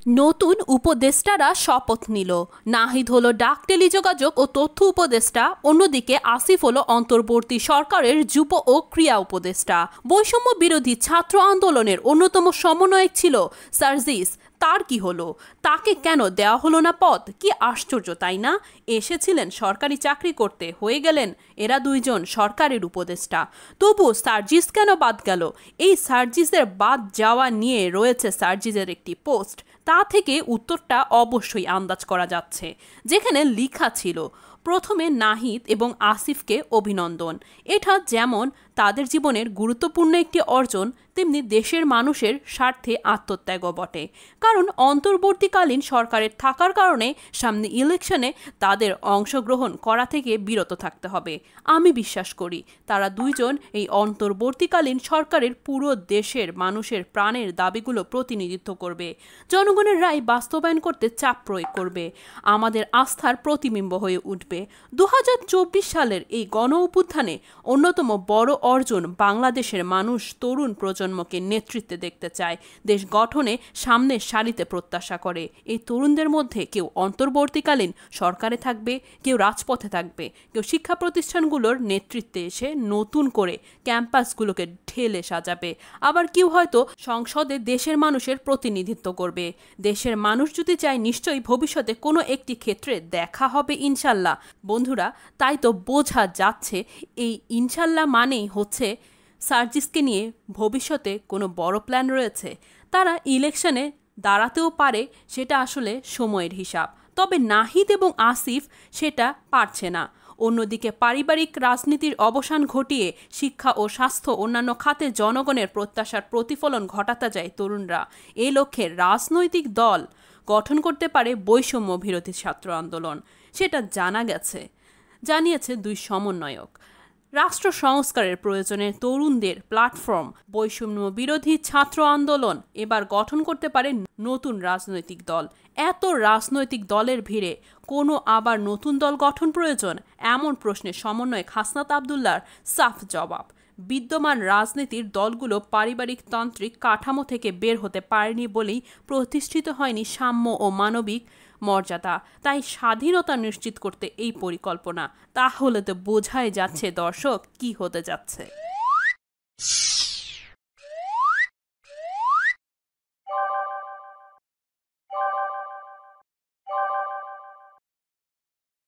নতুন উপদেষ্টারা শপথ নিল। নাহিদ হলো ডাক টেলিযোগাযোগ ও তথ্য উপদেষ্টা, অন্যদিকে আসিফ হলো অন্তর্বর্তী সরকারের যুব ও ক্রীড়া উপদেষ্টা। বৈষম্য বিরোধী ছাত্র আন্দোলনের অন্যতম সমন্বয়ক ছিল সার্জিস। তার কি হলো? তাকে কেন দেওয়া হলো না পদ? কি আশ্চর্য, তাই না? এসেছিলেন সরকারি চাকরি করতে, হয়ে গেলেন এরা দুইজন সরকারের উপদেষ্টা। তবু সার্জিস কেন বাদ গেল? এই সার্জিসের বাদ যাওয়া নিয়ে রয়েছে সার্জিসের একটি পোস্ট। তা থেকে উত্তরটা অবশ্যই আন্দাজ করা যাচ্ছে, যেখানে লেখা ছিল, প্রথমে নাহিদ এবং আসিফকে অভিনন্দন। এটা যেমন তাদের জীবনের গুরুত্বপূর্ণ একটি অর্জন, তেমনি দেশের মানুষের স্বার্থে আত্মত্যাগও বটে। কারণ অন্তর্বর্তীকালীন সরকারের থাকার কারণে সামনে ইলেকশনে তাদের অংশগ্রহণ করা থেকে বিরত থাকতে হবে। আমি বিশ্বাস করি তারা দুইজন এই অন্তর্বর্তীকালীন সরকারের পুরো দেশের মানুষের প্রাণের দাবিগুলো প্রতিনিধিত্ব করবে, জনগণের রায় বাস্তবায়ন করতে চাপ প্রয়োগ করবে, আমাদের আস্থার প্রতিবিম্ব হয়ে উঠবে। 2024 সালের এই গণ অভ্যুত্থানে অন্যতম বড় অর্জন বাংলাদেশের মানুষ তরুণ প্রজন্মকে নেতৃত্বে দেখতে চায়, দেশ গঠনে সামনের সারিতে প্রত্যাশা করে। এই তরুণদের মধ্যে কেউ অন্তর্বর্তীকালীন সরকারে থাকবে, কেউ রাজপথে থাকবে, কেউ শিক্ষা প্রতিষ্ঠানগুলোর নেতৃত্বে এসে নতুন করে ক্যাম্পাসগুলোকে ঢেলে সাজাবে, আবার কেউ হয়তো সংসদে দেশের মানুষের প্রতিনিধিত্ব করবে। দেশের মানুষ যদি চায়, নিশ্চয়ই ভবিষ্যতে কোনো একটি ক্ষেত্রে দেখা হবে ইনশাল্লাহ। বন্ধুরা, তাই তো বোঝা যাচ্ছে এই ইনশাল্লাহ মানেই হচ্ছে সার্জিসকে নিয়ে ভবিষ্যতে কোনো বড় প্ল্যান রয়েছে। তারা ইলেকশনে দাঁড়াতেও পারে, সেটা আসলে সময়ের হিসাব। তবে নাহিদ এবং আসিফ সেটা পারছে না। অন্যদিকে পারিবারিক রাজনীতির অবসান ঘটিয়ে শিক্ষা ও স্বাস্থ্য অন্যান্য খাতে জনগণের প্রত্যাশার প্রতিফলন ঘটাতে যায় তরুণরা। এই লক্ষ্যে রাজনৈতিক দল গঠন করতে পারে বৈষম্য বিরোধী ছাত্র আন্দোলন, সেটা জানিয়েছে দুই সমন্বয়ক। রাষ্ট্র সংস্কারের প্রয়োজনে তরুণদের প্ল্যাটফর্ম বৈষম্য বিরোধী ছাত্র আন্দোলন এবার গঠন করতে পারে নতুন রাজনৈতিক দল। এত রাজনৈতিক দলের ভিড়ে কোনো আবার নতুন দল গঠন প্রয়োজন? এমন প্রশ্নে সমন্বয়ক হাসনাত আবদুল্লাহর সাফ জবাব, বিদ্যমান রাজনীতির দলগুলো পারিবারিক তান্ত্রিক কাঠামো থেকে বের হতে পারেনি বলেই প্রতিষ্ঠিত হয়নি সাম্য ও মানবিক মর্যাদা। তাই স্বাধীনতা নিশ্চিত করতে এই পরিকল্পনা। তাহলে তো বোঝাই যাচ্ছে দর্শক কি হতে যাচ্ছে।